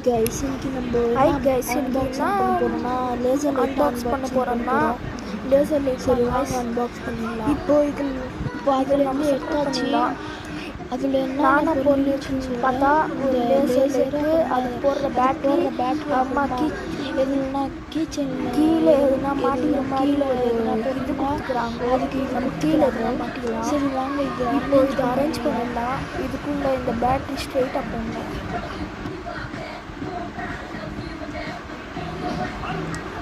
Guys இன்னைக்கு நம்ம hi guys unboxing பண்ண போறோம்னா லேசர் லைட் அன்பாக்ஸ் பண்ண போறோம்னா லேசர் லைட் சரி வாங்க அன்பாக்ஸ் பண்ணிடலாம். இப்போ அதுல நம்ம இருந்து செட் எடுத்தாச்சு. பண்ணிடலாம். அதுல நானோ என்ன பொருள் இருக்குன்னு பார்த்தா ஒரு லேசர் லேசர் லைட்டு, அது போடுற பேட்டரி, அம்மா எதுனா கீச்சன் கீழே எதுனா மாட்டிக்கிற மாதிரி கீழே ஒரு எதுனா இது போட்டுருந்தா கொடுத்துக்கிறாங்க. அதுக்கு இது நம்ம கீழே எதுனா கொடுத்துக்கிறாங்க. மாட்டிக்கலாம். சரி வாங்க இப்போ இது அரேஞ்ச் பண்ணிடலாம். இதுக்குள்ள இந்த பேட்டரி ஸ்ட்ரெயிட்டாக பண்ணலாம்.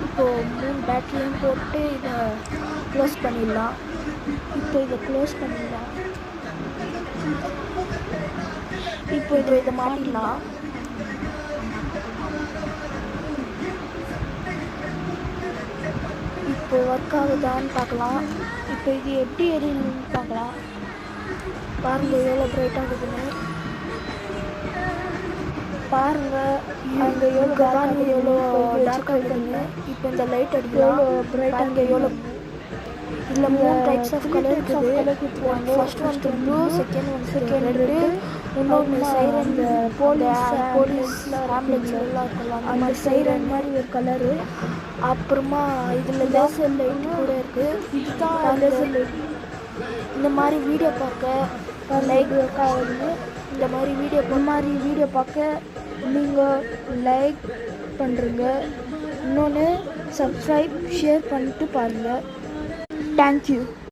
இப்போ 3 பேட்டரியும் போட்டு இதை க்ளோஸ் பண்ணிடலாம். இப்போ இதை க்ளோஸ் பண்ணிடலாம். இப்போ இதை மாட்டிடலாம். இப்போ ஒர்க் ஆகுதான்னு பார்க்கலாம். இப்போ இது எப்படி எரியுதுன்னு பார்க்கலாம். பாருங்க எவ்வளோ பிரைட் ஆகுதுன்னு. பாருங்க அங்கே எவ்வளோ டார்க் ஆகுதுன்னு. இப்போ இந்த லைட் அடிக்கலாம். பாருங்க எவ்வளோ. இதில் 3 டைப்ஸ் ஆஃப் கலர் இருக்குது. ஃபர்ஸ்ட் வந்து ப்ளூ, செகண்ட் வந்து ரெட்டு, இன்னொன்று சைரன். போலீஸ் ஆம்புலன்ஸ்லாம் இருக்குல்ல அந்த மாதிரி சைரன் மாதிரி ஒரு கலரு. அப்புறமா இதில் லேசர் லைட் கூட இருக்குது. இதுதான் லேசர் லைட். இந்த மாதிரி வீடியோ பார்க்க லைக் ஆகுது. இந்த மாதிரி வீடியோ பார்க்க நீங்கள் லைக் பண்ணுறங்க. இன்னொன்று சப்ஸ்கிரைப் ஷேர் பண்ணிட்டு பாருங்கள். தேங்க்யூ.